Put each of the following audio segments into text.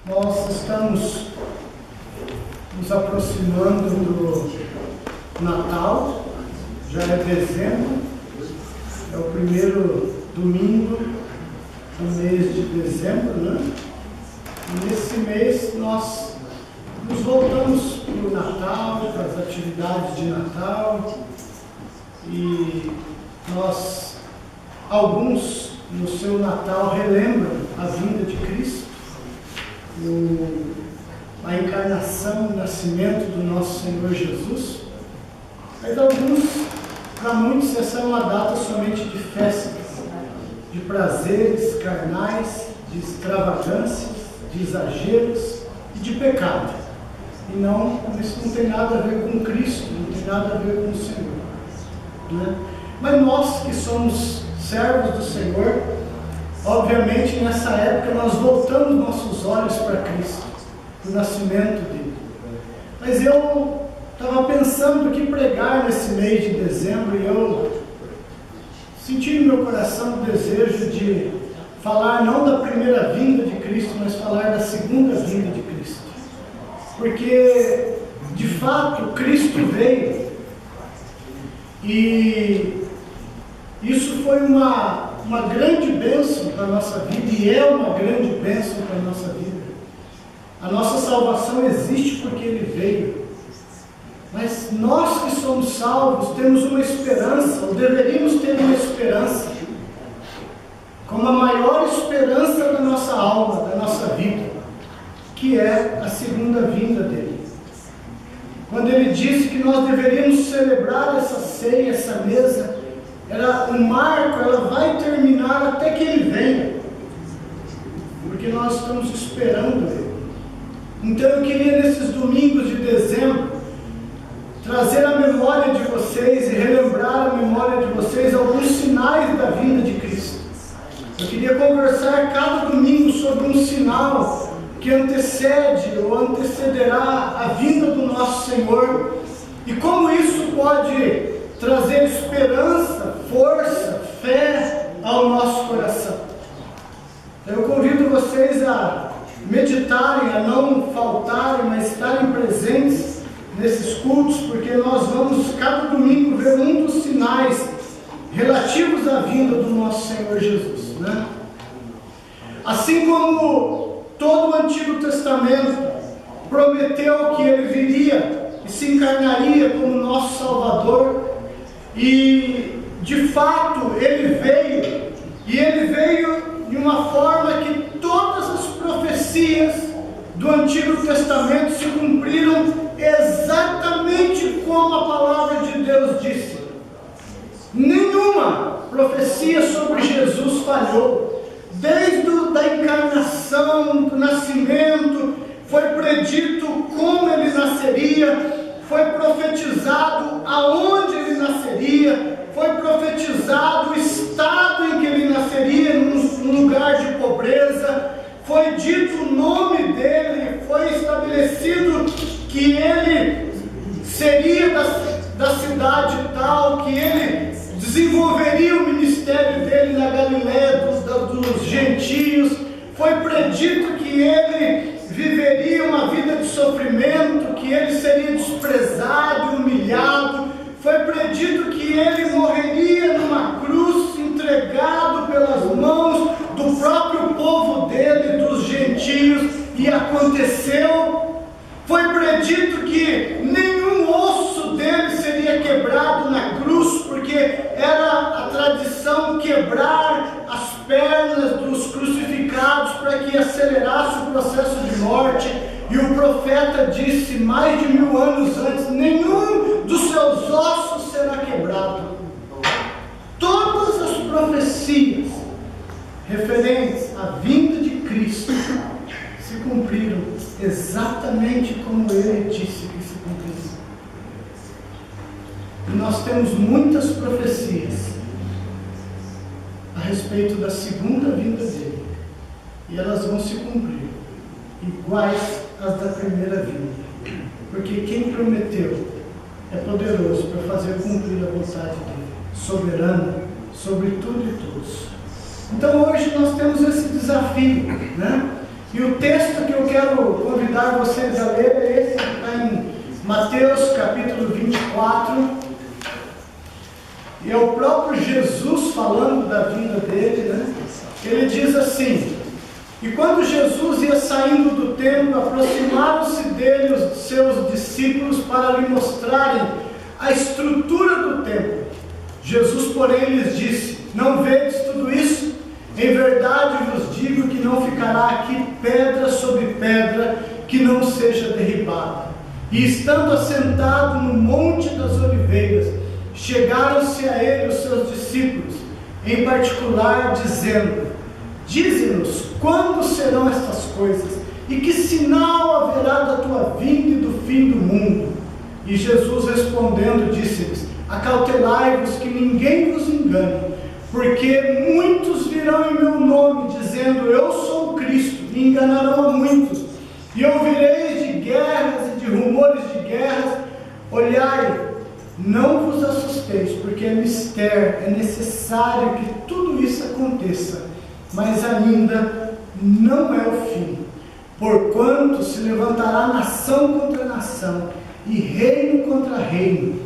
Nós estamos nos aproximando do Natal, já é dezembro, é o primeiro domingo do mês de dezembro, né? E nesse mês nós nos voltamos para o Natal, para as atividades de Natal, e alguns no seu Natal relembram a vinda de Cristo, a encarnação, o nascimento do nosso Senhor Jesus. Mas para muitos, essa é uma data somente de festas, de prazeres carnais, de extravagâncias, de exageros e de pecado. E isso não tem nada a ver com Cristo, não tem nada a ver com o Senhor, né? Mas nós que somos servos do Senhor, obviamente nessa época nós voltamos nossos olhos para Cristo, para o nascimento dele. Mas eu estava pensando o que pregar nesse mês de dezembro, e eu senti no meu coração o desejo de falar não da primeira vinda de Cristo, mas falar da segunda vinda de Cristo. Porque, de fato, Cristo veio, e isso foi uma grande bênção para a nossa vida, e é uma grande bênção para a nossa vida. A nossa salvação existe porque Ele veio. Mas nós que somos salvos temos uma esperança, ou deveríamos ter uma esperança, como a maior esperança da nossa alma, da nossa vida, que é a segunda vinda dele. Quando ele disse que nós deveríamos celebrar essa ceia, essa mesa, era um marco, ela vai terminar até que ele venha, porque nós estamos esperando ele. Então eu queria nesses domingos de dezembro trazer à memória de vocês e relembrar a memória de vocês alguns sinais da vinda de Cristo. Eu queria conversar cada domingo sobre um sinal que antecede ou antecederá a vinda do nosso Senhor, e como isso pode trazer esperança, força, fé ao nosso coração. Eu convido vocês a meditarem, a não faltarem, mas estarem presentes nesses cultos, porque nós vamos cada domingo ver um dos sinais relativos à vinda do nosso Senhor Jesus, né? Assim como todo o Antigo Testamento prometeu que Ele viria e se encarnaria como nosso Salvador, e de fato Ele veio, e Ele veio de uma forma que todas as profecias do Antigo Testamento se cumpriram exatamente como a palavra de Deus disse. Nenhuma profecia sobre Jesus falhou. Desde a encarnação, do nascimento, foi predito como ele nasceria, foi profetizado aonde ele nasceria, foi profetizado o estado em que ele nasceria, num lugar de pobreza, foi dito o nome dele, foi estabelecido que ele seria da cidade tal, que ele desenvolveria o ministério dele na Galiléia dos gentios, foi predito que ele viveria uma vida de sofrimento, que ele seria desprezado, humilhado, foi predito que ele morreria numa cruz, entregado pelas mãos do próprio povo dele, dos gentios, e aconteceu. Foi predito que nenhum osso dele seria quebrado na cruz, porque era a tradição quebrar as pernas dos crucificados para que acelerasse o processo de morte. E o profeta disse mais de 1000 anos antes: nenhum dos seus ossos será quebrado. Todas as profecias referentes à vinda de Cristo se cumpriram exatamente como ele disse que se cumpriria. E nós temos muitas profecias a respeito da segunda vinda dele, e elas vão se cumprir iguais às da primeira vinda, porque quem prometeu é poderoso para fazer cumprir a vontade dele, soberano sobre tudo e todos. Então hoje nós temos esse desafio, né? E o texto que eu quero convidar vocês a ler é esse que está em Mateus capítulo 24. E é o próprio Jesus falando da vinda dele, né? Ele diz assim: e quando Jesus ia saindo do templo, aproximaram-se dele os seus discípulos para lhe mostrarem a estrutura do templo. Jesus, porém, lhes disse: não vedes tudo isso? Em verdade vos digo que não ficará aqui pedra sobre pedra que não seja derribada. E estando assentado no Monte das Oliveiras, chegaram-se a ele os seus discípulos, em particular, dizendo: dize-nos quando serão estas coisas, e que sinal haverá da tua vinda e do fim do mundo? E Jesus respondendo disse-lhes: acautelai-vos que ninguém vos engane, porque muitos virão em meu nome, dizendo: eu sou o Cristo, e enganarão a muitos. E ouvireis de guerras e de rumores de guerras. Olhai, não vos assusteis, porque é mister, é necessário que tudo isso aconteça, mas ainda não é o fim. Porquanto se levantará nação contra nação, e reino contra reino,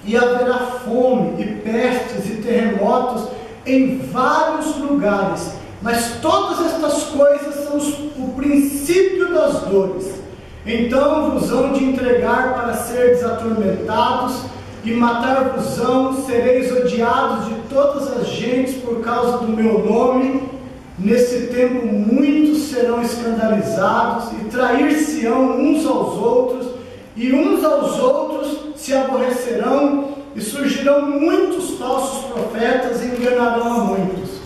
e haverá fome, e pestes, e terremotos em vários lugares. Mas todas estas coisas são o princípio das dores. Então vos hão de entregar para seres atormentados, e matar-vos-ão, sereis odiados de todas as gentes por causa do meu nome. Nesse tempo muitos serão escandalizados, e trair-se-ão uns aos outros, e uns aos outros se aborrecerão, e surgirão muitos falsos profetas, e enganarão a muitos.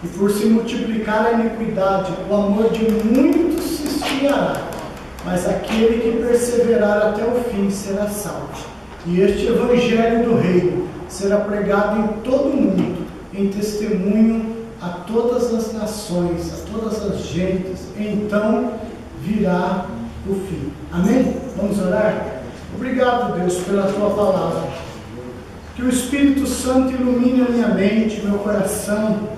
E por se multiplicar a iniquidade, o amor de muitos se esfriará, mas aquele que perseverar até o fim será salvo. E este evangelho do reino será pregado em todo o mundo, em testemunho a todas as nações, a todas as gentes. Então virá o fim. Amém? Vamos orar? Obrigado, Deus, pela tua palavra. Que o Espírito Santo ilumine a minha mente, meu coração,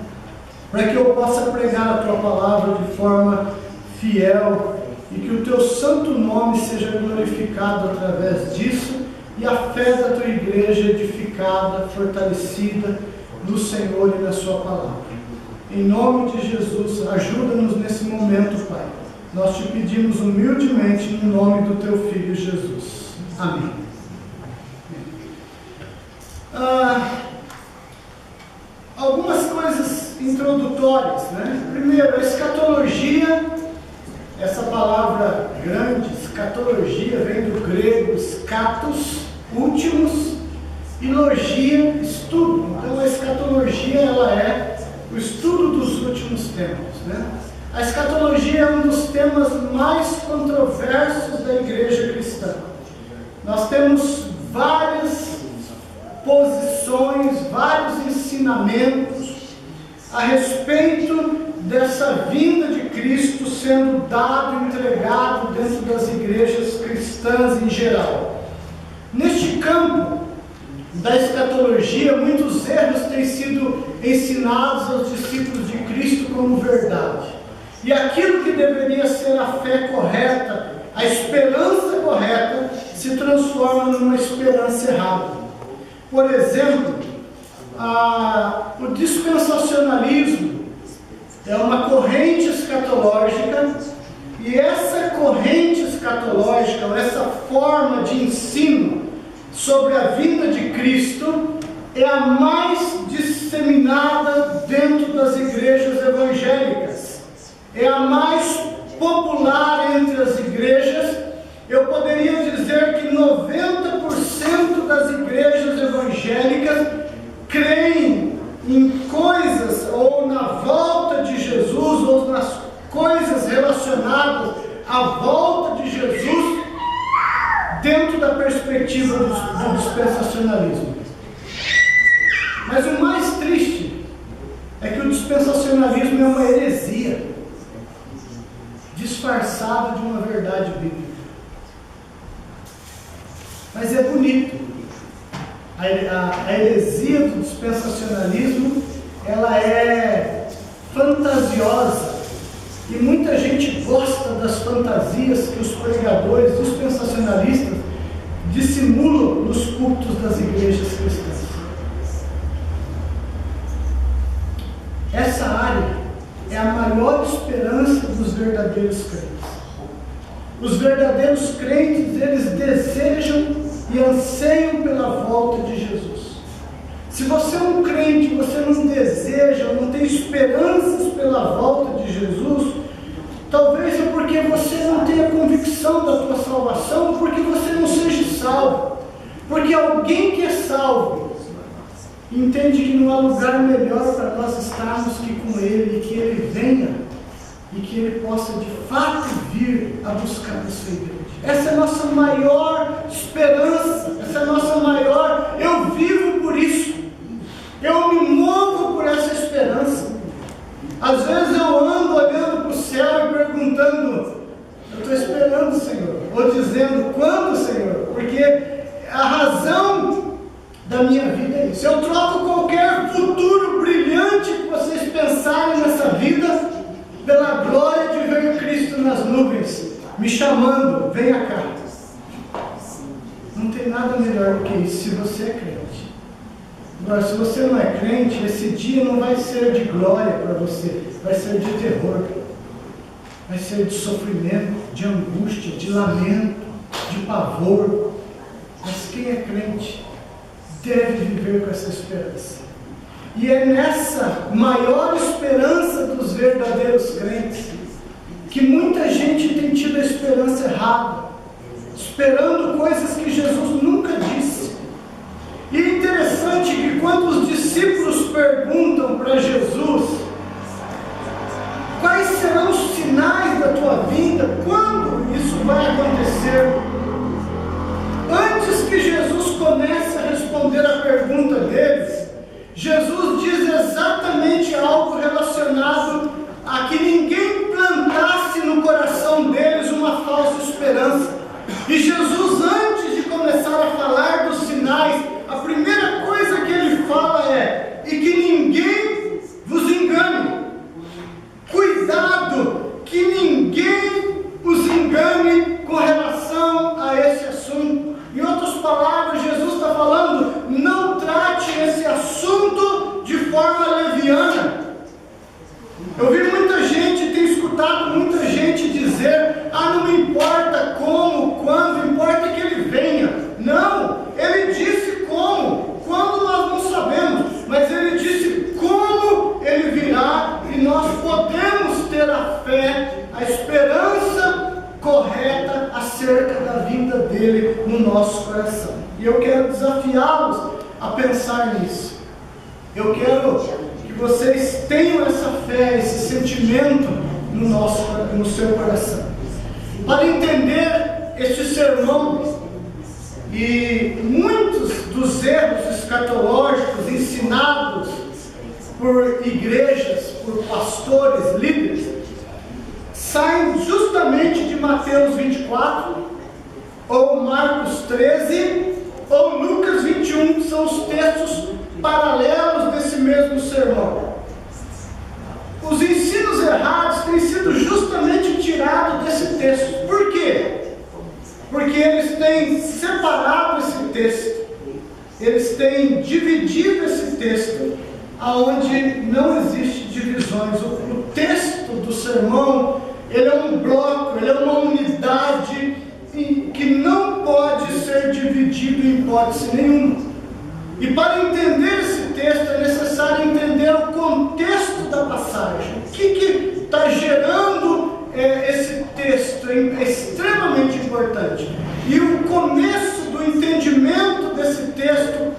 para que eu possa pregar a tua palavra de forma fiel, e que o teu santo nome seja glorificado através disso, e a fé da tua igreja edificada, fortalecida no Senhor e na sua palavra. Em nome de Jesus, ajuda-nos nesse momento, Pai. Nós te pedimos humildemente no nome do teu Filho Jesus. Amém. Algumas coisas introdutórias, né? Primeiro, a escatologia, essa palavra grande, escatologia, vem do grego scatos, últimos, e logia, estudo. Então a escatologia, ela é o estudo dos últimos tempos, né? A escatologia é um dos temas mais controversos da igreja cristã. Nós temos várias posições, vários ensinamentos a respeito dessa vinda de Cristo sendo dado e entregado dentro das igrejas cristãs em geral. Neste campo da escatologia, muitos erros têm sido ensinados aos discípulos de Cristo como verdade. E aquilo que deveria ser a fé correta, a esperança correta, se transforma numa esperança errada. Por exemplo, o dispensacionalismo é uma corrente escatológica, e essa corrente escatológica, ou essa forma de ensino sobre a vinda de Cristo, é a mais disseminada dentro das igrejas evangélicas, é a mais popular entre as igrejas. Eu poderia dizer que 90% das igrejas evangélicas creem em coisas, ou na volta de Jesus, ou nas coisas relacionadas à volta de Jesus, dentro da perspectiva do dispensacionalismo. Mas o mais triste é que o dispensacionalismo é uma heresia disfarçada de uma verdade bíblica. Mas é bonito. A heresia do dispensacionalismo, ela é fantasiosa, E muita gente gosta das fantasias que os pregadores, os sensacionalistas dissimulam nos cultos das igrejas cristãs. Essa área é a maior esperança dos verdadeiros crentes. Os verdadeiros crentes, eles desejam e anseiam pela volta de Jesus. Se você é um crente, você não deseja, não tem esperanças pela volta de Jesus, talvez é porque você não tenha convicção da tua salvação, ou porque você não seja salvo. Porque alguém que é salvo entende que não há lugar melhor para nós estarmos que com Ele, e que Ele venha, e que Ele possa de fato vir a buscar a sua igreja. Essa é a nossa maior esperança, essa é a nossa maior, eu vivo por isso, eu me movo por essa esperança. Às vezes eu ando olhando para o céu e perguntando, eu estou esperando, Senhor, ou dizendo, quando, Senhor? Porque a razão da minha vida é isso. Eu troco qualquer futuro brilhante que vocês pensarem nessa vida pela glória de ver Cristo nas nuvens, me chamando, venha cá. Não tem nada melhor do que isso, se você é crente. Agora, se você não é crente, esse dia não vai ser de glória para você, vai ser de terror, vai ser de sofrimento, de angústia, de lamento, de pavor. Mas quem é crente deve viver com essa esperança. E é nessa maior esperança dos verdadeiros crentes que muita gente tem tido a esperança errada, esperando coisas que Jesus nunca disse. E é interessante que quando os discípulos perguntam para Jesus, quais serão os sinais da tua vinda, quando isso vai acontecer? Antes que Jesus comece a responder a pergunta deles, Jesus diz exatamente algo relacionado a que ninguém plantasse no coração deles uma falsa esperança. E Jesus, antes de começar a falar dos sinais, a primeira coisa que ele fala é: e que ninguém vos engane. Cuidado, que ninguém os engane com relação a esse assunto. Em outras palavras, Jesus está falando, não trate esse assunto de forma leviana. Eu vi muita gente, tenho escutado muita gente dizer, não me importa como, quando, importa que ele venha. Não, ele disse como, quando nós não sabemos, mas ele disse como ele virá, e nós podemos ter a fé, a esperança correta acerca da vinda dele no nosso coração. E eu quero desafiá-los a pensar nisso. Eu quero que vocês tenham essa fé, esse sentimento no seu coração. Para entender este sermão e muitos dos erros escatológicos ensinados por igrejas, por pastores, líderes, saem justamente de Mateus 24, ou Marcos 13, ou Lucas 21, que são os textos paralelos desse mesmo sermão. Os ensinos errados têm sido justamente tirados desse texto. Por quê? Porque eles têm separado esse texto, eles têm dividido esse texto, aonde não existe divisões. O texto do sermão, ele é um bloco, ele é uma unidade que não pode ser dividido em hipótese nenhuma. E para entender esse texto é necessário entender o contexto da passagem. O que está gerando esse texto? É extremamente importante. E o começo do entendimento desse texto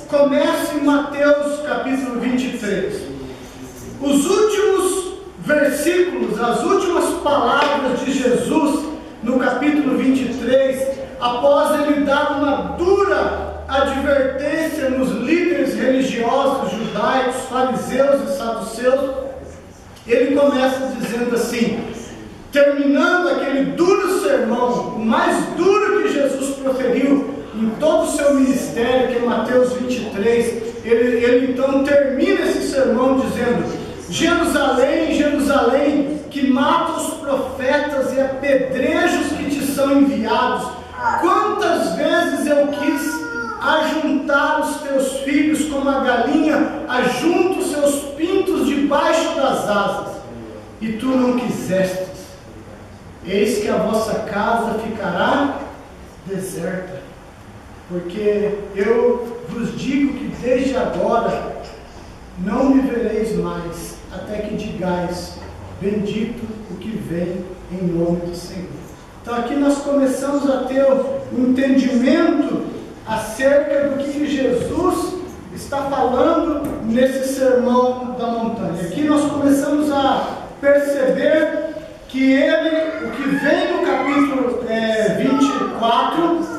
começa em Mateus capítulo 23. Os últimos versículos, as últimas palavras de Jesus no capítulo 23, após ele dar uma dura advertência nos líderes religiosos judaicos, fariseus e saduceus, ele começa dizendo assim, terminando aquele duro sermão, o mais duro que Jesus proferiu em todo o seu ministério, que é Mateus 23, ele então termina esse sermão dizendo: Jerusalém, Jerusalém, que mata os profetas e apedreja os que te são enviados. Quantas vezes eu quis ajuntar os teus filhos como a galinha ajunta os seus pintos debaixo das asas, e tu não quisestes. Eis que a vossa casa ficará deserta, porque eu vos digo que desde agora não me vereis mais, até que digais: bendito o que vem em nome do Senhor. Então aqui nós começamos a ter um entendimento acerca do que Jesus está falando nesse sermão da montanha. Aqui nós começamos a perceber que o que vem no capítulo 24,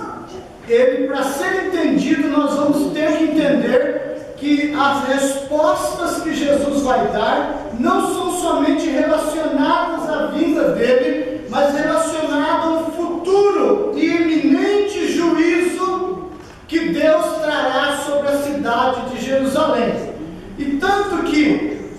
para ser entendido, nós vamos ter que entender que as respostas que Jesus vai dar não são somente relacionadas à vinda dele, mas relacionadas ao futuro e iminente juízo que Deus trará sobre a cidade de Jerusalém. E tanto que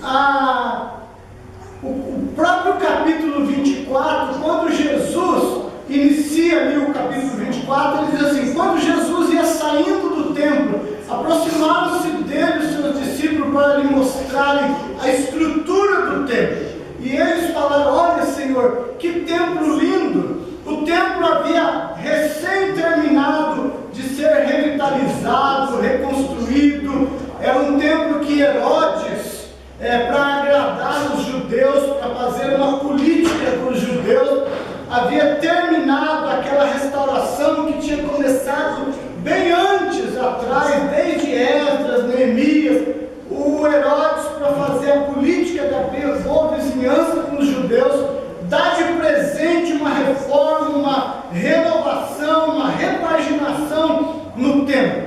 o próprio capítulo 24, quando Jesus inicia ali o capítulo 24, ele diz assim: quando Jesus ia saindo do templo, aproximaram-se dele os seus discípulos para lhe mostrarem a estrutura do templo. E eles falaram: olha, Senhor, que templo lindo! O templo havia recém-terminado de ser revitalizado, reconstruído. Era um templo que Herodes, para agradar os judeus, para fazer uma política para os judeus, havia terminado aquela restauração que tinha começado bem antes, atrás, desde Esdras, Neemias. O Herodes, para fazer a política da boa vizinhança com os judeus, dá de presente uma reforma, uma renovação, uma repaginação no templo.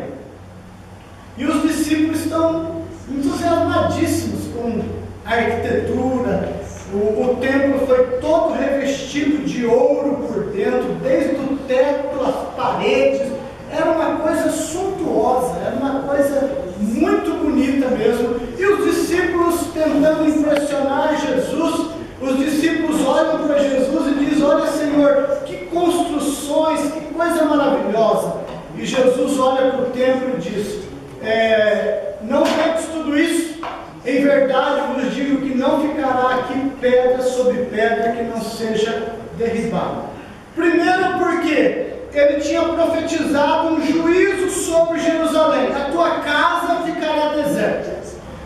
E os discípulos estão entusiasmadíssimos com a arquitetura. O templo foi todo revestido de ouro por dentro, desde o teto, as paredes. Era uma coisa suntuosa, era uma coisa muito bonita mesmo. E os discípulos, tentando impressionar Jesus, os discípulos olham para Jesus e dizem: olha, Senhor, que construções, que coisa maravilhosa. E Jesus olha para o templo e diz: não vedes tudo isso? Em verdade vos digo que não ficará aqui pedra sobre pedra que não seja derribada. Primeiro, porque ele tinha profetizado um juízo sobre Jerusalém: a tua casa ficará deserta.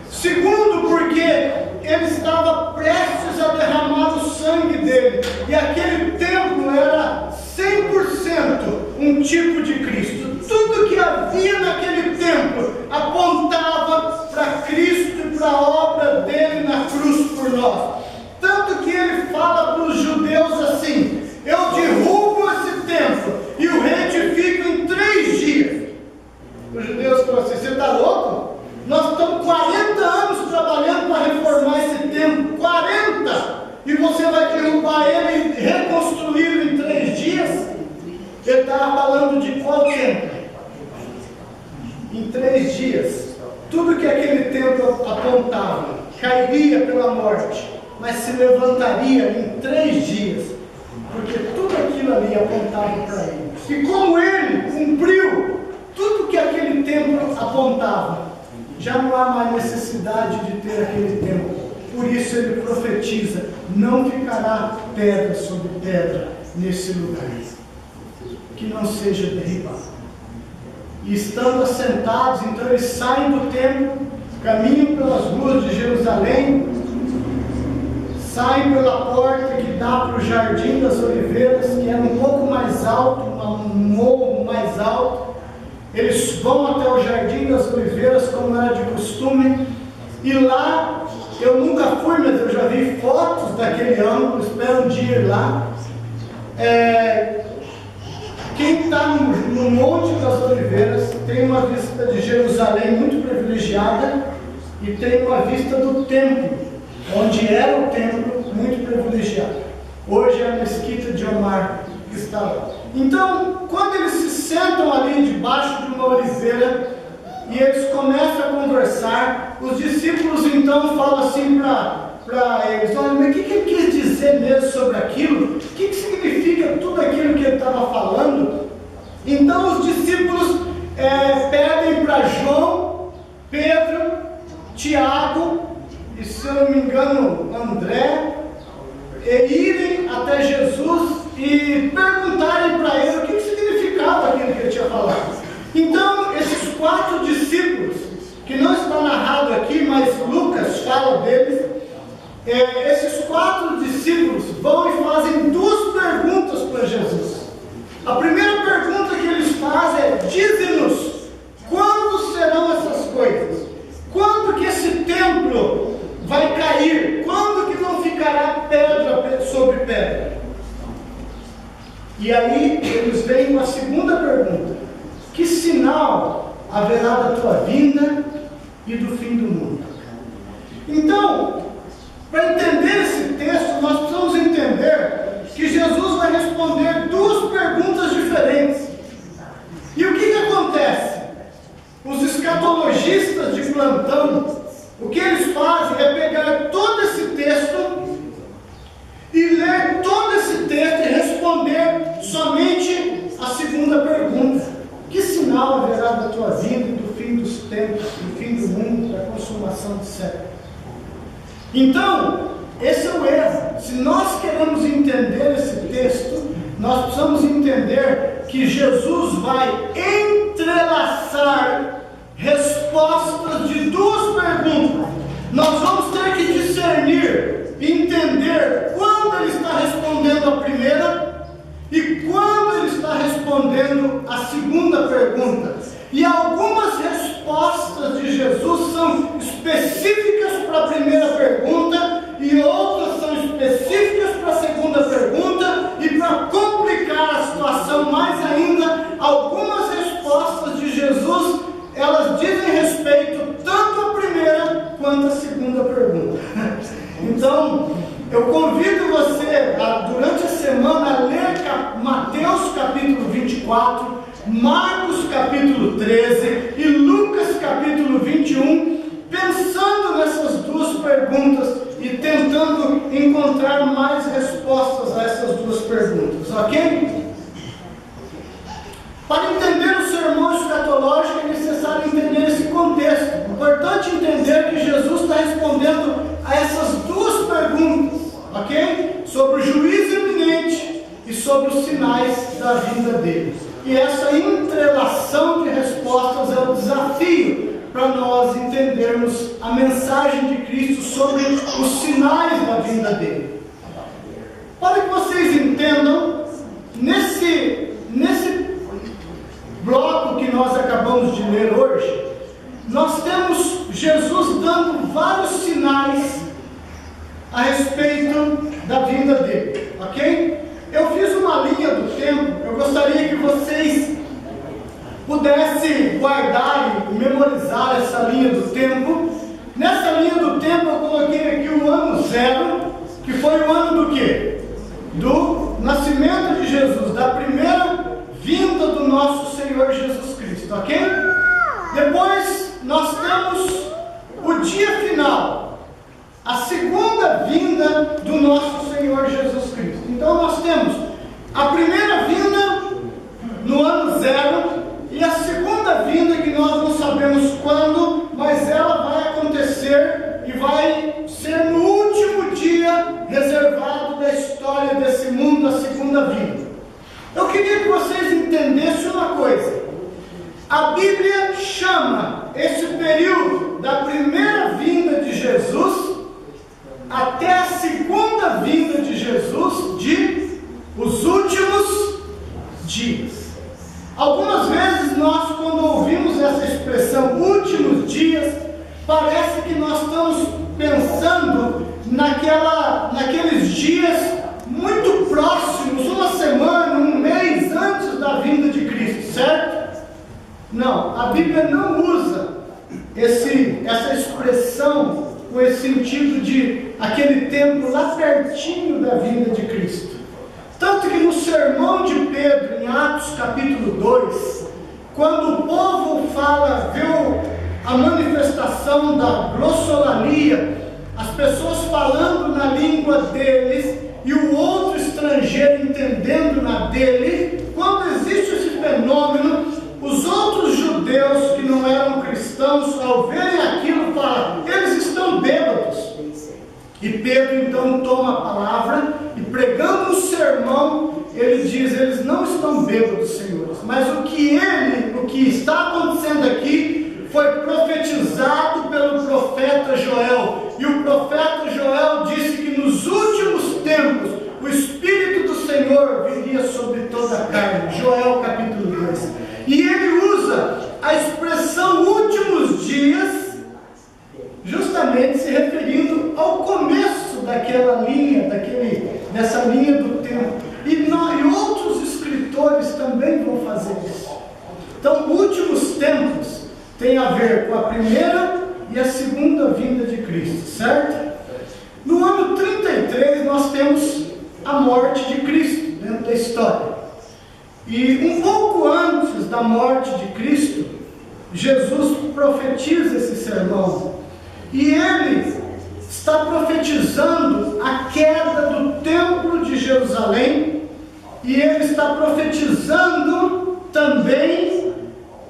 Segundo, porque ele estava prestes a derramar o sangue dele, e aquele templo era 100% um tipo de Cristo. Tudo que havia naquele templo apontava para Cristo e para a obra dele na cruz por nós. Tanto que ele fala para os judeus assim: eu derrubo esse templo e o reedifico em 3 dias. Os judeus falam assim: você está louco? Nós estamos 40 anos trabalhando para reformar esse templo, 40, e você vai derrubar ele e reconstruí-lo em 3 dias? Ele estava falando de qual tempo? Em 3 dias. Tudo que aquele templo apontava cairia pela morte, mas se levantaria em 3 dias, porque tudo aquilo ali apontava para ele. E como ele cumpriu tudo que aquele templo apontava, já não há mais necessidade de ter aquele templo. Por isso ele profetiza: não ficará pedra sobre pedra nesse lugar, que não seja derribado. E estando assentados, então eles saem do templo, caminham pelas ruas de Jerusalém, saem pela porta que dá para o Jardim das Oliveiras, que era um pouco mais alto, um morro mais alto. Eles vão até o Jardim das Oliveiras, como era de costume, e lá, eu nunca fui, mas eu já vi fotos daquele ângulo, espero um dia ir lá. Quem está no Monte das Oliveiras tem uma vista de Jerusalém muito privilegiada, e tem uma vista do templo, onde era o templo, muito privilegiado. Hoje é a mesquita de Omar que está lá. Então, quando eles se sentam ali debaixo de uma oliveira e eles começam a conversar, os discípulos então falam assim para eles: olha, mas o que ele quis dizer dizer mesmo sobre aquilo? O que significa tudo aquilo que ele estava falando? Então os discípulos pedem para João, Pedro, Tiago e, se eu não me engano, André, irem até Jesus e perguntarem para ele o que significava aquilo que ele tinha falado. Então esses 4 discípulos, que não está narrado aqui, mas Lucas fala deles, esses 4 discípulos vão e fazem 2 perguntas para Jesus. A primeira pergunta que eles fazem é: dize-nos, quando serão essas coisas? Quando que esse templo vai cair? Quando que não ficará pedra sobre pedra? E aí eles vêm com a segunda pergunta: que sinal haverá da tua vinda e do fim do mundo? Então, para entender esse texto, nós precisamos entender que Jesus vai responder 2 perguntas diferentes. E o que acontece? Os escatologistas de plantão, o que eles fazem é pegar todo esse texto e ler todo esse texto e responder somente a segunda pergunta: que sinal haverá da tua vinda e do fim dos tempos, do fim do mundo, da consumação do século? Então, esse é o erro. Se nós queremos entender esse texto, nós precisamos entender que Jesus vai entrelaçar respostas de 2 perguntas. Nós vamos ter que discernir, entender quando ele está respondendo a primeira e quando ele está respondendo a segunda pergunta. E algumas respostas de Jesus são específicas para a primeira pergunta e outras são específicas para a segunda pergunta, e para complicar a situação mais ainda, algumas respostas de Jesus, elas dizem respeito tanto à primeira quanto à segunda pergunta. Então, eu convido você durante a semana a ler Mateus capítulo 24, Marcos capítulo 13 e Lucas capítulo 21, pensando nessas 2 perguntas e tentando encontrar mais respostas a essas 2 perguntas, ok? Para entender o sermão escatológico é necessário entender esse contexto. É importante entender que Jesus está respondendo a essas 2 perguntas, ok? Sobre o juízo iminente e sobre os sinais da vinda dele. E essa entrelação de respostas é o desafio para nós entendermos a mensagem de Cristo sobre os sinais da vinda dele. Para que vocês entendam, nesse bloco que nós acabamos de ler hoje, nós temos Jesus dando vários sinais a respeito da vinda dele, ok? Eu fiz uma linha do tempo. Eu gostaria que vocês pudessem guardar e memorizar essa linha do tempo. Nessa linha do tempo eu coloquei aqui o ano 0, que foi o ano do quê? Do nascimento de Jesus, da primeira vinda do nosso Senhor Jesus Cristo, ok? Depois nós temos o dia final, a segunda vinda do nosso Senhor Jesus Cristo. Então nós temos a primeira vinda no ano 0 e a segunda vinda que nós não sabemos quando, mas ela vai acontecer e vai ser no último dia reservado da história desse mundo, a segunda vinda. Eu queria que vocês entendessem uma coisa: a Bíblia chama esse período da primeira vinda de Jesus até a segunda vinda de Jesus de os últimos dias. Algumas vezes nós, quando ouvimos essa expressão últimos dias, parece que nós estamos pensando naqueles dias muito próximos, uma semana, um mês antes da vinda de Cristo, certo? Não, a Bíblia não usa essa expressão com esse sentido de aquele tempo lá pertinho da vinda de Cristo. Tanto que no sermão de Pedro, em Atos capítulo 2, quando o povo viu a manifestação da glossolalia, as pessoas falando na língua deles, dele, quando existe esse fenômeno, os outros judeus que não eram cristãos, ao verem aquilo, falam: eles estão bêbados. E Pedro então toma a palavra e, pregando um sermão, ele diz: eles não estão bêbados, senhores, mas o que está acontecendo aqui foi profetizado pelo profeta Joel. E o profeta Joel disse que nos últimos tempos o Espírito do Senhor viria sobre toda a carne. Joel capítulo 2. E ele usa a expressão últimos dias, justamente se referindo ao começo daquela linha, dessa linha do tempo. E outros escritores também vão fazer isso. Então, últimos tempos tem a ver com a primeira e a segunda vinda de Cristo, certo? No ano 33 nós temos a morte de Cristo dentro da história. E um pouco antes da morte de Cristo, Jesus profetiza esse sermão. E ele está profetizando a queda do templo de Jerusalém, e ele está profetizando também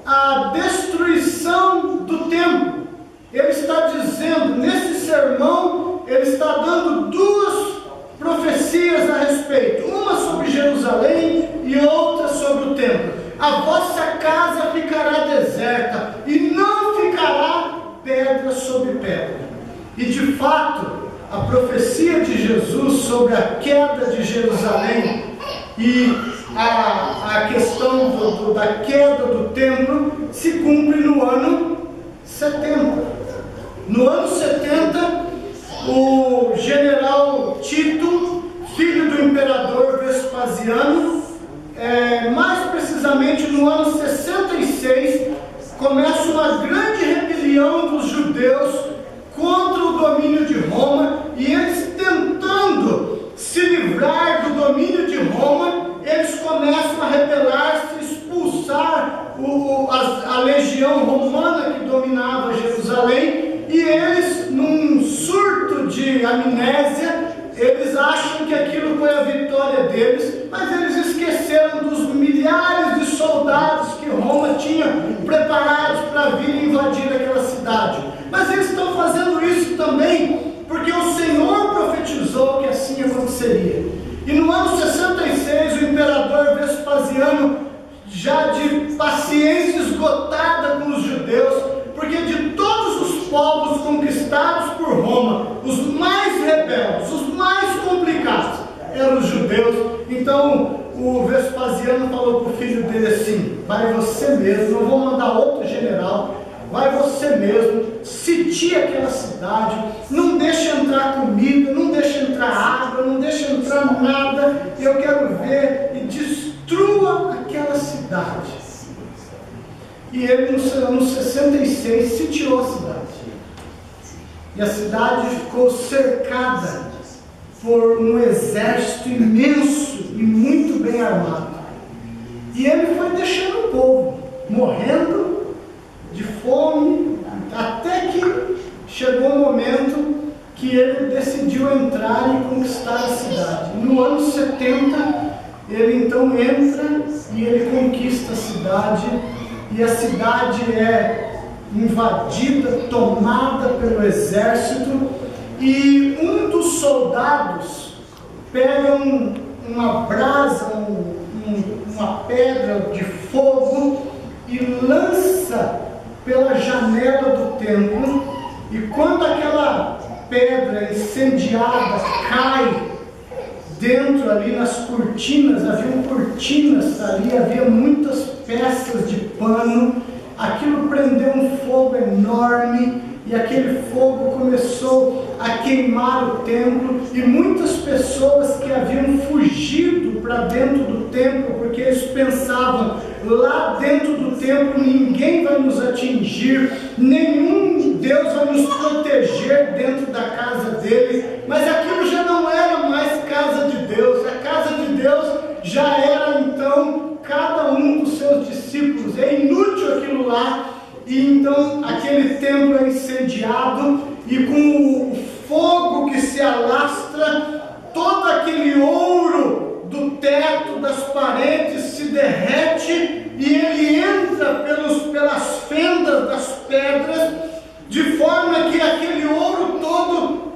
a destruição do templo. Ele está dizendo, nesse sermão, ele está dando duas profecias a respeito, uma sobre Jerusalém e outra sobre o templo. A vossa casa ficará deserta e não ficará pedra sobre pedra. E de fato, a profecia de Jesus sobre a queda de Jerusalém e a questão da queda do templo se cumpre no ano 70. No ano 70, o general Tito, filho do imperador Vespasiano, mais precisamente no ano 66, começa uma grande rebelião dos judeus contra o domínio de Roma, e eles, tentando se livrar do domínio de Roma, eles começam a rebelar-se, expulsar a legião romana que dominava Jerusalém, e eles, num surto de amnésia, eles acham que aquilo foi a vitória deles, mas eles esqueceram dos milhares de soldados que Roma tinha preparados para vir invadir aquela cidade. Mas eles estão fazendo isso também porque o Senhor profetizou que assim aconteceria. E no ano 66, o imperador Vespasiano, já de paciência esgotada com os judeus, porque de todos os povos conquistados por Roma, os mais rebeldes, os mais complicados, eram os judeus. Então o Vespasiano falou para o filho dele assim: vai você mesmo, não vou mandar outro general, vai você mesmo, sitie aquela cidade, não deixe entrar comida, não deixe entrar água, não deixe entrar nada, eu quero ver, e destrua aquela cidade. E ele no ano 66 sitiou a cidade. E a cidade ficou cercada por um exército imenso e muito bem armado. E ele foi deixando o povo morrendo de fome, até que chegou o momento que ele decidiu entrar e conquistar a cidade. No ano 70, ele então entra e ele conquista a cidade. E a cidade é invadida, tomada pelo exército, e um dos soldados pega uma brasa, uma pedra de fogo e lança pela janela do templo, e quando aquela pedra incendiada cai dentro ali nas cortinas, haviam cortinas ali, havia muitas peças de pano, aquilo prendeu um fogo enorme, e aquele fogo começou a queimar o templo, e muitas pessoas que haviam fugido para dentro do templo, porque eles pensavam: lá dentro do templo ninguém vai nos atingir, nenhum Deus vai nos proteger dentro da casa dele. Mas aquilo já não era mais casa de Deus, a casa de Deus já era então cada um dos seus discípulos. É inútil aquilo lá. E então aquele templo é incendiado, e com o fogo que se alastra, todo aquele ouro do teto das paredes se derrete e ele entra pelas fendas das pedras, de forma que aquele ouro todo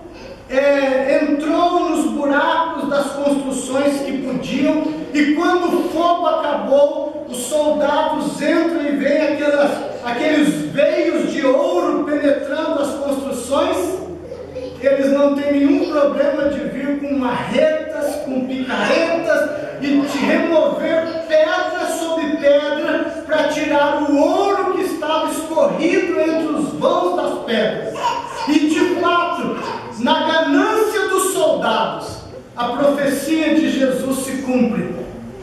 entrou nos buracos das construções que podiam, e quando o fogo acabou, os soldados entram e veem aqueles veios de ouro penetrando as construções. Eles não têm nenhum problema de vir com marretas, com picaretas e de remover pedra sobre pedra para tirar o ouro que estava escorrido entre os vãos das pedras. E de fato, na ganância dos soldados, a profecia de Jesus se cumpre: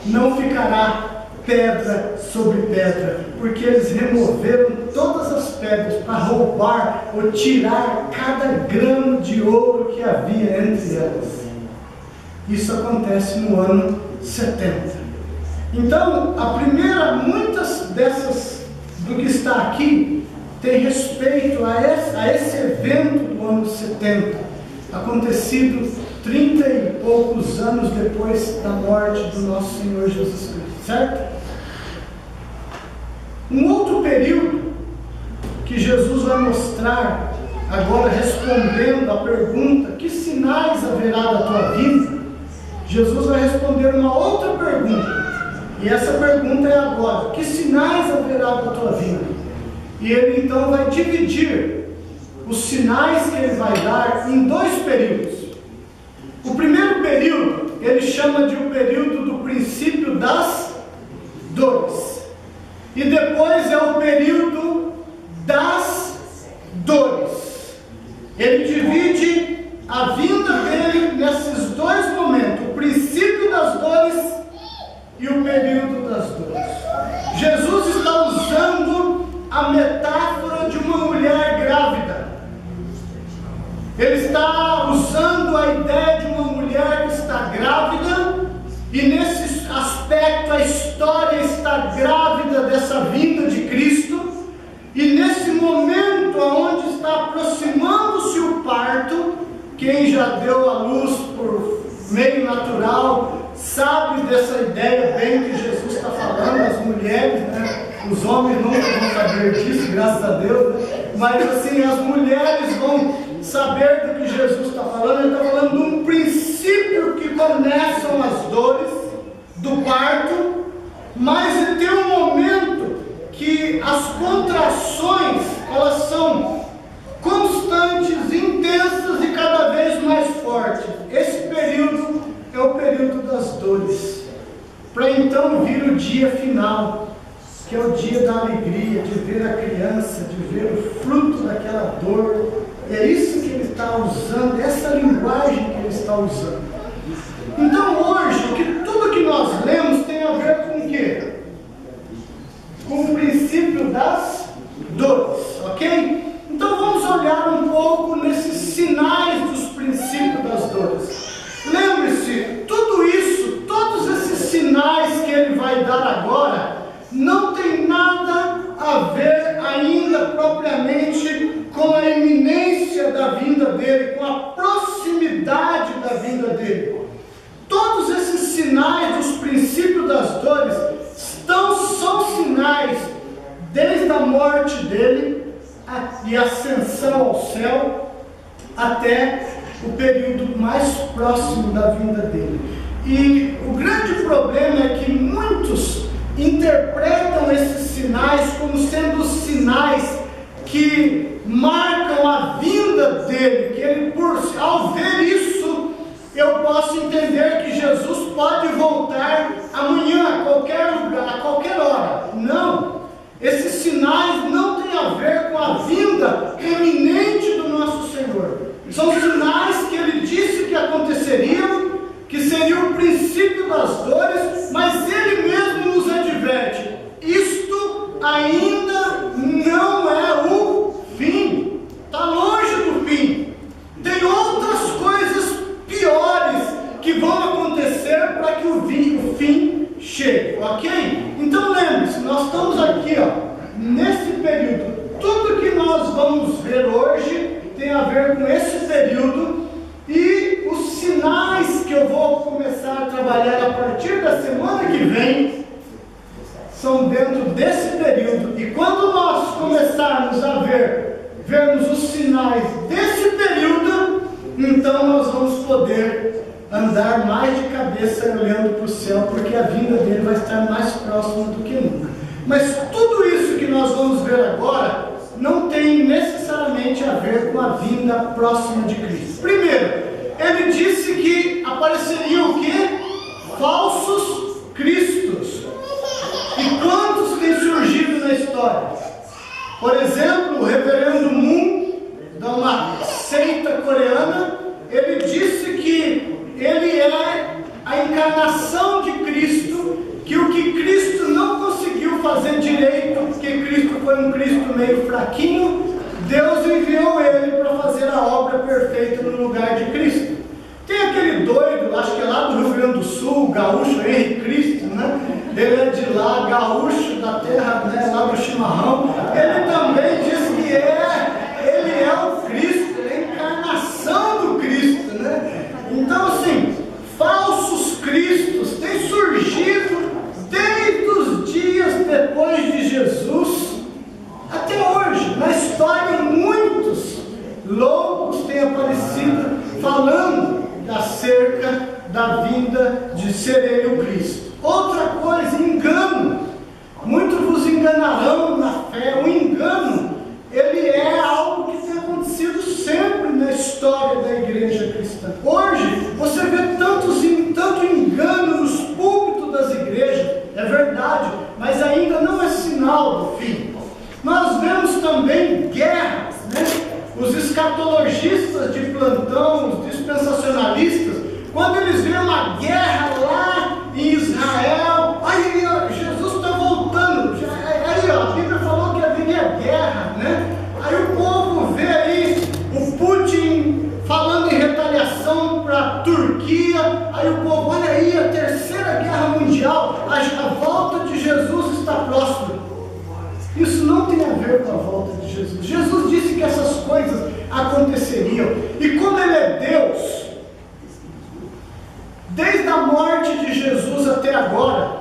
não ficará pedra sobre pedra, porque eles removeram todas as pedras para roubar ou tirar cada grão de ouro que havia entre elas. Isso acontece no ano 70. Então, muitas dessas do que está aqui tem respeito a esse evento do ano 70, acontecido 30 e poucos anos depois da morte do nosso Senhor Jesus Cristo, certo? Um outro período que Jesus vai mostrar, agora respondendo à pergunta: que sinais haverá da tua vinda? Jesus vai responder uma outra pergunta, e essa pergunta é agora: que sinais haverá da tua vinda? E ele então vai dividir os sinais que ele vai dar em dois períodos. O primeiro período ele chama de o período do princípio das dores, e depois é o período das dores. Ele divide a vinda dele nesses dois momentos: o princípio das dores e o período das dores. Jesus está usando a metáfora de uma mulher grávida. Ele está usando a ideia de uma mulher que está grávida, e nesse aspecto a história está grávida dessa vinda de Cristo, e nesse momento onde está aproximando-se o parto, quem já deu a luz por meio natural sabe dessa ideia bem que Jesus está falando. As mulheres, né? Os homens nunca vão saber disso, graças a Deus, né? Mas assim, as mulheres vão saber do que Jesus está falando. Ele está falando de um princípio que começam as dores do parto, mas tem um momento que as contrações, elas são constantes, intensas e cada vez mais fortes. Esse período é o período das dores, para então vir o dia final, que é o dia da alegria, de ver a criança, de ver o fruto daquela dor. É isso que ele está usando, essa linguagem que ele está usando. Então hoje, tudo que nós lemos tem a ver com o quê? Com o princípio das dores, ok? Então vamos olhar um pouco nesses sinais dos princípios das dores. Lembre-se, tudo isso, todos esses sinais que ele vai dar agora, não tem nada a ver ainda propriamente com a iminência da vinda dele, com a proximidade da vinda dele. Todos esses sinais dos princípios das dores são sinais desde a morte dele e ascensão ao céu até o período mais próximo da vinda dele. E o grande problema é que muitos interpretam esses sinais como sendo os sinais que marcam a vinda dele, que ele, ao ver isso, eu posso entender que Jesus pode voltar amanhã, a qualquer lugar, a qualquer hora. Não, esses sinais não têm a ver com a vinda iminente do nosso Senhor. São sinais que ele disse que aconteceriam, que seria o princípio das dores, mas ele mesmo nos adverte: isto ainda não é o fim, está longe do fim. Tem outras coisas piores que vão acontecer para que o fim chegue, ok? Então lembre-se, nós estamos aqui, nesse período. Tudo que nós vamos ver hoje tem a ver com esse período, e os sinais que eu vou começar começar a trabalhar a partir da semana que vem são dentro desse período. E quando nós começarmos a vermos os sinais desse período, então nós vamos poder andar mais de cabeça olhando para o céu, porque a vinda dele vai estar mais próxima do que nunca. Mas tudo isso que nós vamos ver agora não tem necessariamente a ver com a vinda próxima de Cristo. Primeiro, ele disse que apareceriam o quê? Falsos cristos. E quantos têm surgido na história? Por exemplo, o reverendo Moon, de uma seita coreana, ele disse que ele é a encarnação de Cristo, que o que Cristo não conseguiu fazer direito, porque Cristo foi um Cristo meio fraquinho, Deus enviou ele para fazer a obra perfeita no lugar de Cristo. Tem aquele doido, acho que é lá do Rio Grande do Sul, gaúcho, Henrique Cristo, né? Ele é de lá, gaúcho da terra, né? Lá do chimarrão. Ele também diz que ele é o Cristo, ele é a encarnação do Cristo, né? Então, assim, falsos cristos têm surgido desde os dias depois de Jesus até hoje. Na história, muitos loucos têm aparecido falando acerca da vinda de ser ele o Cristo. Outra coisa, engano. Muitos vos enganarão na fé. O engano, ele é algo que tem acontecido sempre na história da igreja cristã. Hoje, você vê tanto engano nos púlpitos das igrejas, é verdade, mas ainda não é sinal do fim. Nós vemos também guerras, né? Os escatologistas de plantão, os dispensacionalistas, quando eles veem uma guerra lá em Israel, aí Jesus está voltando, aí a Bíblia falou que haveria guerra, né? Aí o povo vê aí o Putin falando em retaliação para a Turquia, aí o povo, olha aí, a terceira guerra mundial, a volta de Jesus está próxima. Isso não tem a ver com a volta de Jesus. Jesus disse que essas coisas aconteceriam. E como ele é Deus, desde a morte de Jesus até agora,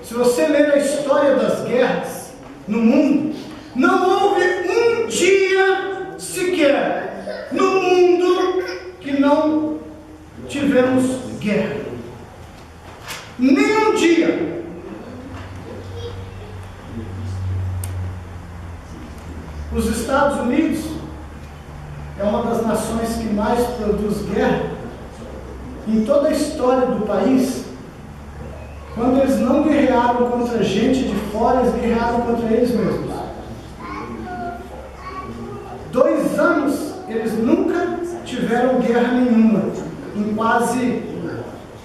se você ler a história das guerras no mundo, não houve um dia sequer no mundo que não tivemos guerra. Nem um dia. Os Estados Unidos é uma das nações que mais produz guerra. Em toda a história do país, quando eles não guerrearam contra gente de fora, eles guerrearam contra eles mesmos. 2 anos eles nunca tiveram guerra nenhuma, em quase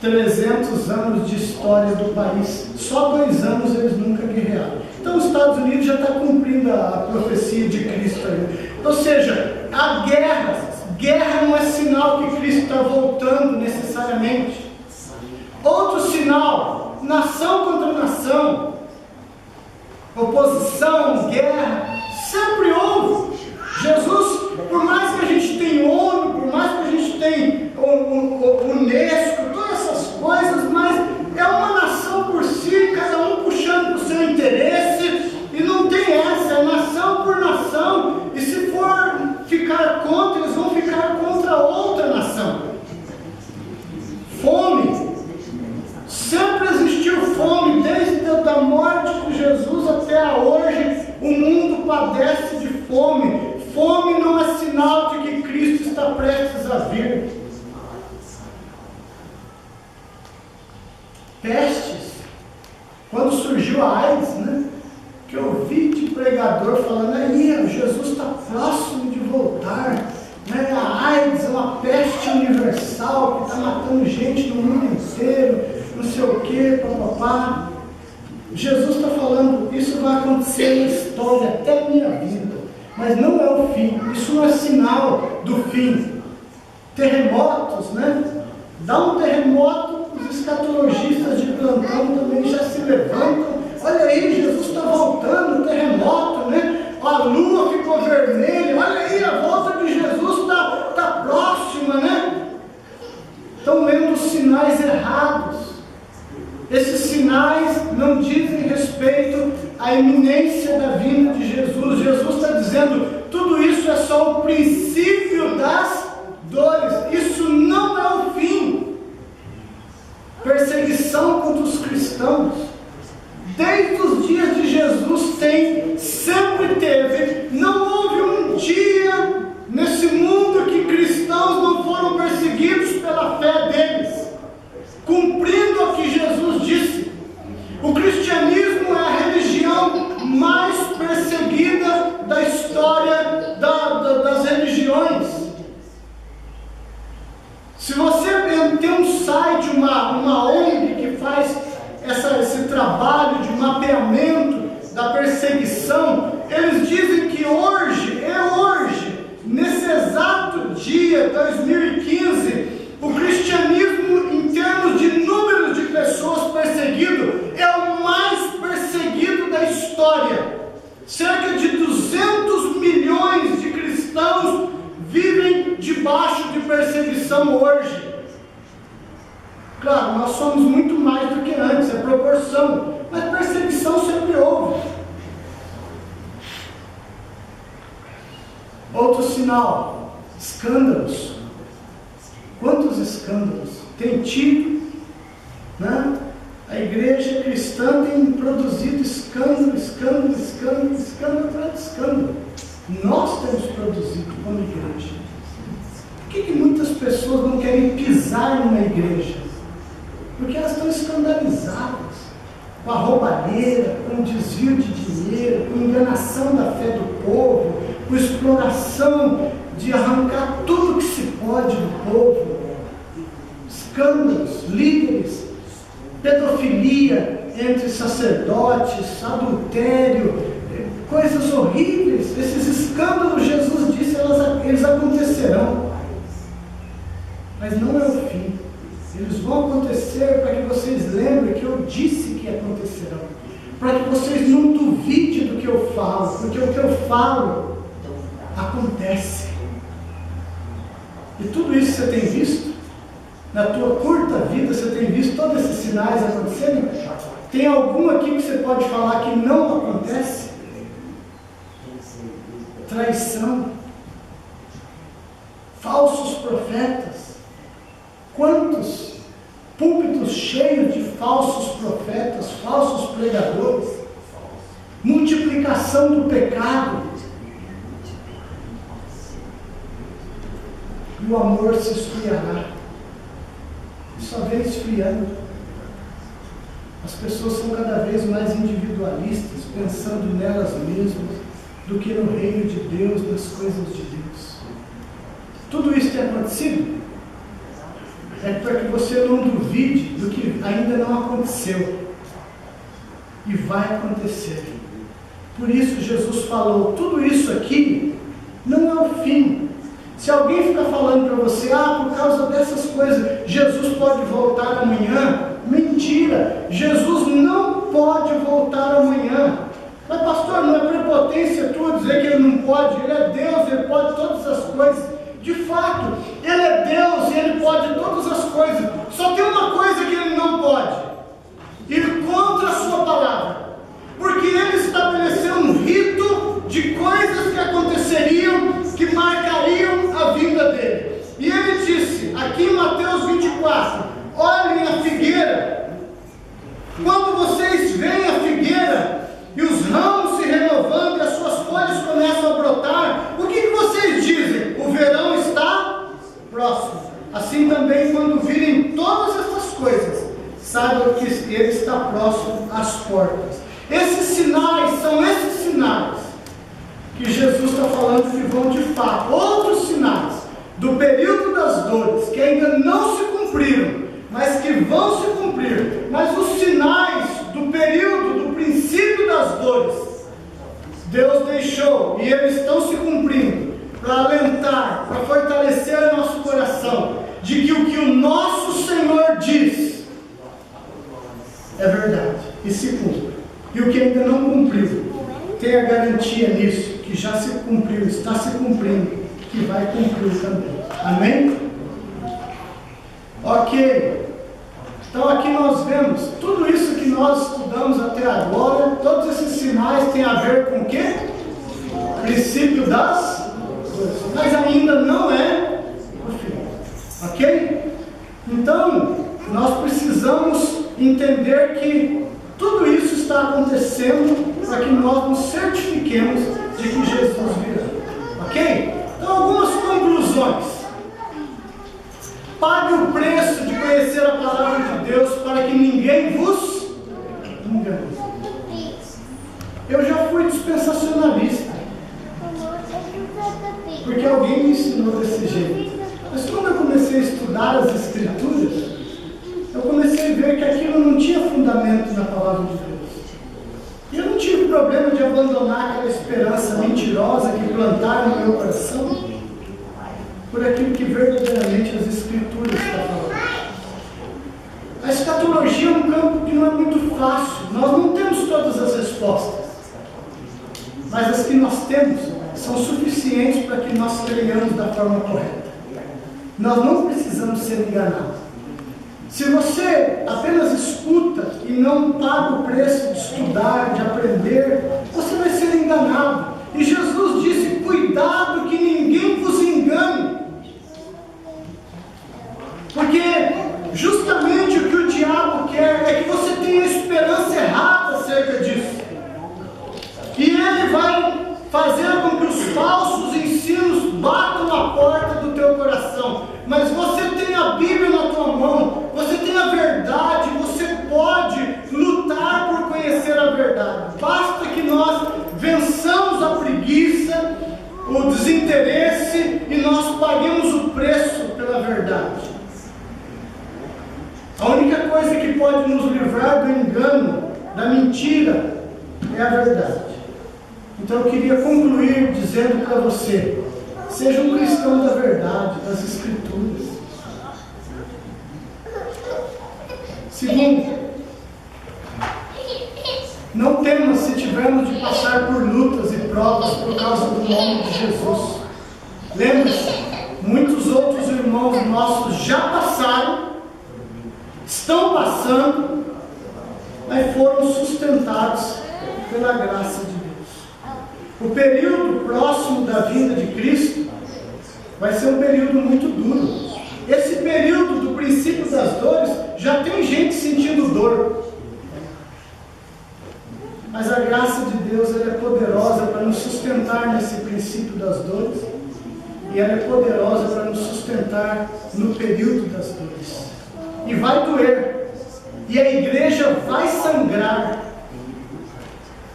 300 anos de história do país. Só 2 anos eles nunca guerrearam. Então os Estados Unidos já está cumprindo a profecia de Cristo aí. Ou seja, a guerra não é sinal que Cristo está voltando necessariamente. Outro sinal, nação contra nação, oposição, guerra, sempre houve. Jesus, por mais que a gente tenha ONU, por mais que a gente tenha o Unesco, todas essas coisas, mas é uma nação por si, cada um puxando para o seu interesse, e não tem essa, é nação por nação, e se for ficar contra, eles vão ficar contra outra nação. Fome, sempre existiu fome, desde a morte de Jesus até hoje, o mundo padece de fome. Fome não é sinal de que Cristo está prestes a vir. Pestes, quando surgiu a AIDS, né? Que eu vi de pregador falando, aí Jesus está próximo de voltar, né? A AIDS é uma peste universal que está matando gente no mundo inteiro, não sei o que, papapá. Jesus está falando, isso vai acontecer na história, até a minha vida, mas não é o fim, isso não é sinal do fim. Terremotos, né? Dá um terremoto, os escatologistas de plantão também já se levantam. Olha aí, Jesus está voltando, terremoto, né? A lua ficou vermelha, olha aí, a volta de Jesus está próxima, né? Estão lendo os sinais errados dizendo, tudo isso é só o princípio das dores. Isso não é o fim. Perseguição contra os cristãos, desde os dias de Jesus sempre teve. Não houve um dia nesse mundo que cristãos não foram perseguidos pela fé deles, cumprindo o que Jesus disse. O cristianismo é a religião mais perseguida da história das religiões. Se você tem um site, uma ONG que faz esse trabalho de mapeamento da perseguição, eles dizem que hoje, nesse exato dia, 2015, o cristianismo, em termos de números de pessoas perseguidas, é o mais perseguido da história. Cerca de 200 milhões de cristãos vivem debaixo de perseguição hoje. Claro, nós somos muito mais do que antes, é proporção, mas perseguição sempre houve. Outro sinal, escândalos. Quantos escândalos tem tido, né? A igreja cristã tem produzido escândalo atrás de escândalo. Nós temos produzido como igreja. Por que muitas pessoas não querem pisar numa igreja? Porque elas estão escandalizadas com a roubalheira, com o desvio de dinheiro, com a enganação da fé do povo, com a exploração de arrancar tudo que se pode do povo. Escândalos, líderes, pedofilia entre sacerdotes, adultério, coisas horríveis. Esses escândalos, Jesus disse, eles acontecerão, mas não é o fim. Eles vão acontecer para que vocês lembrem que eu disse que acontecerão, para que vocês não duvidem do que eu falo, porque o que eu falo acontece. E tudo isso você tem visto? Na tua curta vida você tem visto todos esses sinais acontecerem? Tem algum aqui que você pode falar que não acontece? Traição, falsos profetas. Quantos púlpitos cheios de falsos profetas, falsos pregadores, multiplicação do pecado, e o amor se esfriará. Só vem esfriando. As pessoas são cada vez mais individualistas, pensando nelas mesmas, do que no reino de Deus, nas coisas de Deus. Tudo isso tem acontecido é para que você não duvide do que ainda não aconteceu e vai acontecer. Por isso Jesus falou, tudo isso aqui não é o fim. Se alguém ficar falando para você, por causa dessas coisas Jesus pode voltar amanhã, mentira, Jesus não pode voltar amanhã. Mas pastor, não é prepotência tua dizer que ele não pode? Ele é Deus, ele pode todas as coisas. De fato, ele é Deus e ele pode todas as coisas. Só tem uma coisa que ele não pode: ir contra a sua palavra, porque ele estabeleceu um rito de coisas que aconteceriam, que marcariam a vinda dele. E ele disse, aqui em Mateus 24, olhem a figueira. Quando vocês veem a figueira e os ramos se renovando e as suas folhas começam a brotar, o que vocês dizem? O verão está próximo. Assim também, quando virem todas essas coisas, saibam que ele está próximo às portas. Esses sinais são esses sinais que Jesus está falando que vão de fato. Outros sinais do período das dores que ainda não se cumpriram, mas que vão se cumprir. Mas os sinais do período, do princípio das dores, Deus deixou e eles estão se cumprindo para alentar, para fortalecer o nosso coração de que o que o nosso Senhor diz é verdade e se cumpre. E o que ainda não cumpriu, tenha garantia nisso, que já se cumpriu, está se cumprindo, que vai cumprir também. Amém? Ok. Então aqui nós vemos, tudo isso que nós estudamos até agora, todos esses sinais têm a ver com o quê? princípio das dores, mas ainda não é o fim. Ok? Então, nós precisamos entender que tudo isso está acontecendo para que nós nos certifiquemos de que Jesus virá. Ok? Então, algumas conclusões. Pague o preço de conhecer a palavra de Deus para que ninguém vos engane. Eu já fui dispensacionalista, porque alguém me ensinou desse jeito. Mas quando eu comecei a estudar as Escrituras, eu comecei a ver que aquilo não tinha fundamento na palavra de Deus. E eu não tive problema de abandonar aquela esperança mentirosa que plantaram no meu coração por aquilo que verdadeiramente as Escrituras estão falando. A escatologia é um campo que não é muito fácil. Nós não temos todas as respostas, mas as que nós temos são suficientes para que nós creiamos da forma correta. Nós não precisamos ser enganados. Se você apenas escuta e não paga o preço de estudar, de aprender, você vai ser enganado. E Jesus disse: cuidado que ninguém vos engane. Porque justamente o que o diabo quer é que você tenha esperança errada acerca disso. E ele vai fazer com que os falsos ensinos batam a porta do teu coração. Mas você tem a Bíblia na tua mão, você tem a verdade, você pode lutar por conhecer a verdade. Basta que nós vençamos a preguiça, o desinteresse e nós paguemos o preço pela verdade. A única coisa que pode nos livrar do engano, da mentira, é a verdade. Então eu queria concluir dizendo para você: seja um cristão da verdade, das Escrituras. Segundo, não temas se tivermos de passar por lutas e provas por causa do nome de Jesus. Lembre-se, muitos outros irmãos nossos já passaram, estão passando, mas foram sustentados pela graça de Deus. O período próximo da vinda de Cristo vai ser um período muito duro. Esse período do princípio das dores, já tem gente sentindo dor. Mas a graça de Deus, ela é poderosa para nos sustentar nesse princípio das dores. E ela é poderosa para nos sustentar no período das dores. E vai doer. E a igreja vai sangrar.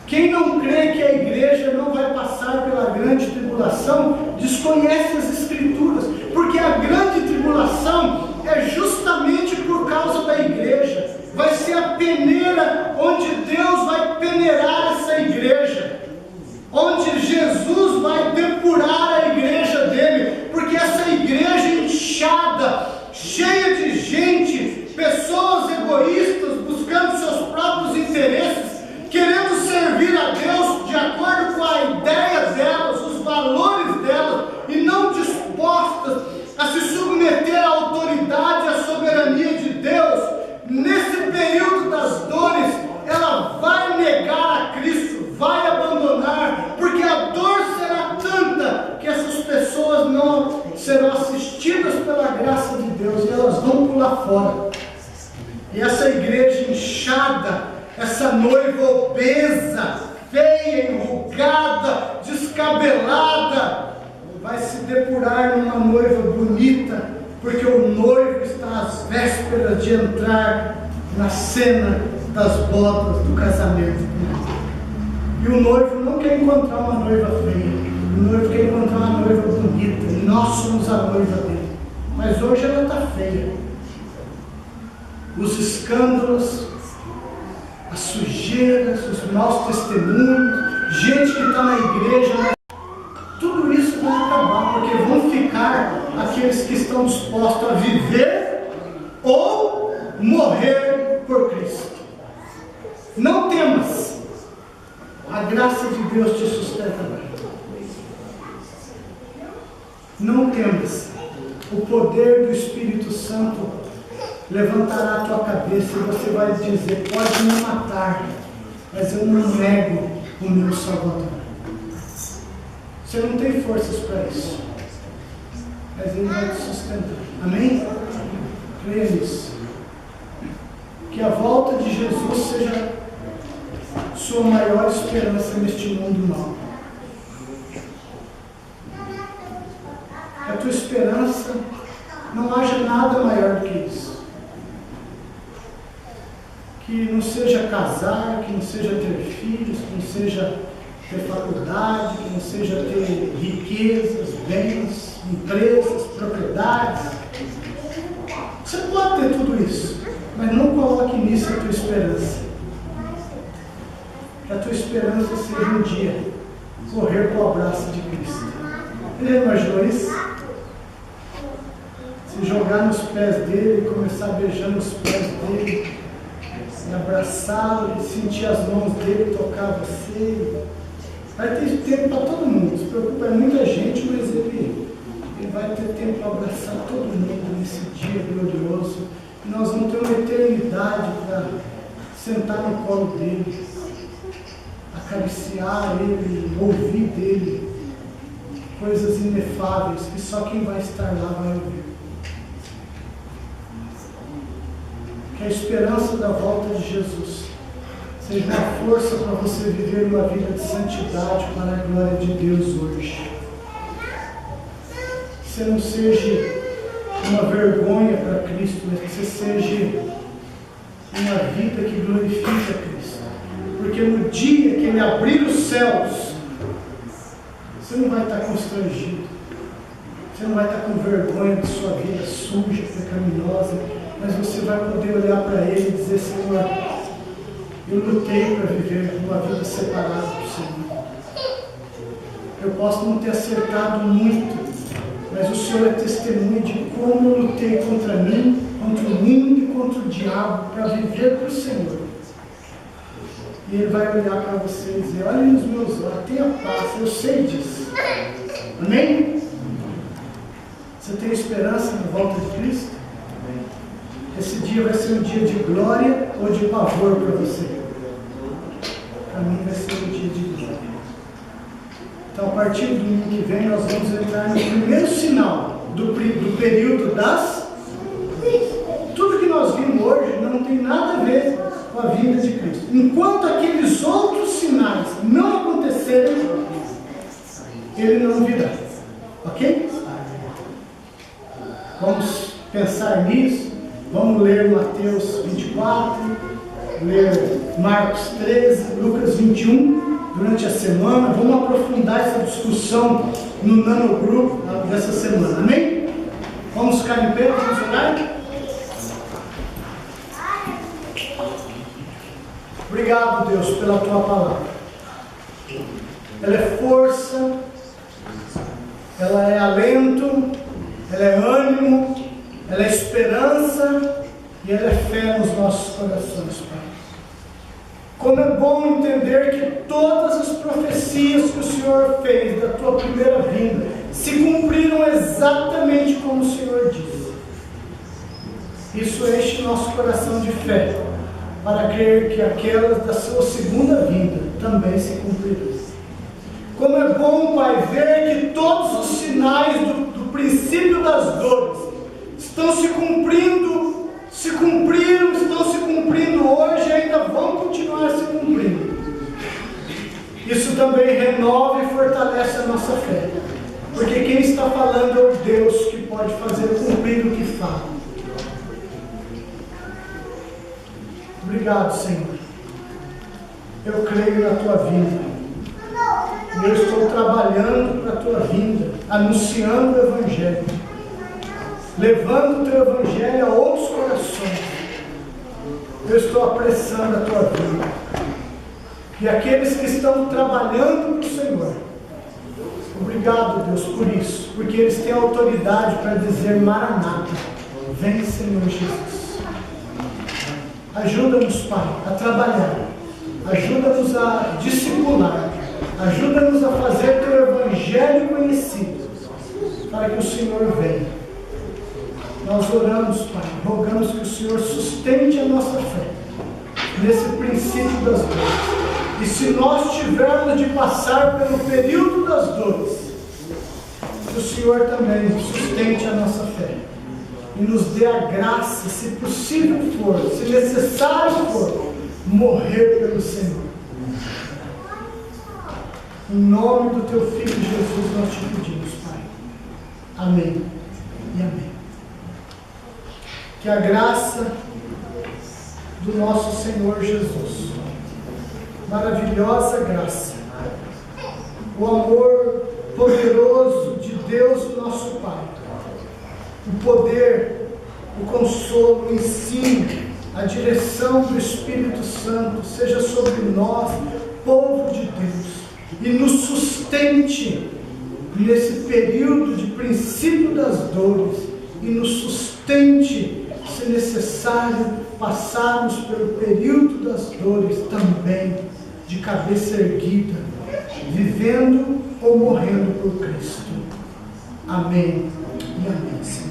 Quem não crê que a igreja não vai passar pela grande tribulação, desconhece as Escrituras, porque a grande tribulação é justamente por causa da igreja. Vai ser a peneira onde Deus vai peneirar essa igreja, onde Jesus vai depurar a igreja dele, porque essa igreja inchada, cheia de gente, pessoas egoístas, buscando seus próprios interesses, querendo servir a Deus de acordo com a ideia delas, os valores delas, e não dispostas a se submeter à autoridade e à soberania de Deus. Nesse período das dores, ela vai negar a Cristo, vai abandonar, porque a dor será tanta que essas pessoas não serão assistidas pela graça de Deus e elas vão pular fora. E essa igreja inchada, essa noiva obesa, feia, enrugada, descabelada, vai se depurar numa noiva bonita, porque o noivo está às vésperas de entrar na cena das bodas do casamento. E o noivo não quer encontrar uma noiva feia, o noivo quer encontrar uma noiva bonita, e nós somos a noiva dele. Mas hoje ela está feia. Os escândalos, as sujeiras, os maus testemunhos, gente que está na igreja, tudo isso vai acabar, porque vão ficar aqueles que estão dispostos a viver ou morrer por Cristo. Não temas, a graça de Deus te sustentará. Não temas, o poder do Espírito Santo levantará a tua cabeça e você vai dizer: pode me matar, mas eu não nego o meu Salvador. Você não tem forças para isso. Mas Ele vai te sustentar. Amém? Creia nisso. Que a volta de Jesus seja sua maior esperança neste mundo mau. Que a tua esperança não haja nada maior do que isso. Que não seja casar, que não seja ter filhos, que não seja ter faculdade, que não seja ter riquezas, bens, empresas, propriedades. Você pode ter tudo isso, mas não coloque nisso a tua esperança. Que a tua esperança seja um dia correr para o abraço de Cristo. Ele imaginou isso? Se jogar nos pés dele e começar a beijar nos pés dele, e abraçá-lo, e sentir as mãos dele tocar você. Vai ter tempo para todo mundo. Se preocupa, é muita gente, mas ele vai ter tempo para abraçar todo mundo nesse dia glorioso. E nós vamos ter uma eternidade para sentar no colo dele, acariciar ele, ouvir dele coisas inefáveis que só quem vai estar lá vai ouvir. Que a esperança da volta de Jesus seja uma força para você viver uma vida de santidade para a glória de Deus hoje. Que você não seja uma vergonha para Cristo, mas que você seja uma vida que glorifica Cristo. Porque no dia que Ele abrir os céus, você não vai estar constrangido. Você não vai estar com vergonha de sua vida suja, pecaminosa, mas você vai poder olhar para Ele e dizer: Senhor, eu lutei para viver uma vida separada do Senhor. Eu posso não ter acertado muito, mas o Senhor é testemunha de como eu lutei contra mim, contra o mundo e contra o diabo para viver para o Senhor. E Ele vai olhar para você e dizer: olha nos meus olhos, tenha paz, eu sei disso. Amém? Você tem esperança na volta de Cristo? Esse dia vai ser um dia de glória ou de pavor para você? Para mim vai ser um dia de glória. Então, a partir do domingo que vem, nós vamos entrar no primeiro sinal do período das... Tudo que nós vimos hoje não tem nada a ver com a vinda de Cristo. Enquanto aqueles outros sinais não acontecerem, Ele não virá. Ok? Vamos pensar nisso. Vamos ler Mateus 24, ler Marcos 13, Lucas 21 durante a semana. Vamos aprofundar essa discussão no nanogrupo dessa semana. Amém? Vamos ficar em pé, vamos orar? Obrigado, Deus, pela Tua palavra. Ela é força, ela é alento, ela é ânimo, ela é esperança e ela é fé nos nossos corações, Pai. Como é bom entender que todas as profecias que o Senhor fez da Tua primeira vinda se cumpriram exatamente como o Senhor disse. Isso enche nosso coração de fé para crer que aquelas da Sua segunda vinda também se cumprirão. Como é bom, Pai, ver que todos os sinais do princípio das dores estão se cumprindo, se cumpriram, estão se cumprindo hoje e ainda vão continuar se cumprindo. Isso também renova e fortalece a nossa fé, porque quem está falando é o Deus que pode fazer cumprir o que fala. Obrigado, Senhor. Eu creio na Tua vinda. Eu estou trabalhando para a Tua vinda, anunciando o Evangelho, levando o Teu Evangelho a outros corações. Eu estou apressando a Tua vinda. E aqueles que estão trabalhando para o Senhor, obrigado, Deus, por isso, porque eles têm autoridade para dizer: Maranata, vem, Senhor Jesus. Ajuda-nos, Pai, a trabalhar, ajuda-nos a discipular, ajuda-nos a fazer Teu Evangelho conhecido, para que o Senhor venha. Nós oramos, Pai, rogamos que o Senhor sustente a nossa fé nesse princípio das dores. E se nós tivermos de passar pelo período das dores, Senhor também sustente a nossa fé e nos dê a graça, se possível for, se necessário for, morrer pelo Senhor. Em nome do Teu Filho Jesus nós te pedimos, Pai. Amém e amém. Que a graça do nosso Senhor Jesus, maravilhosa graça, o amor poderoso de Deus, o nosso Pai, o poder, o consolo, o ensino, a direção do Espírito Santo seja sobre nós, povo de Deus, e nos sustente nesse período de princípio das dores, e nos sustente, se necessário, passarmos pelo período das dores também, de cabeça erguida, vivendo ou morrendo por Cristo. Amém e amém, Senhor.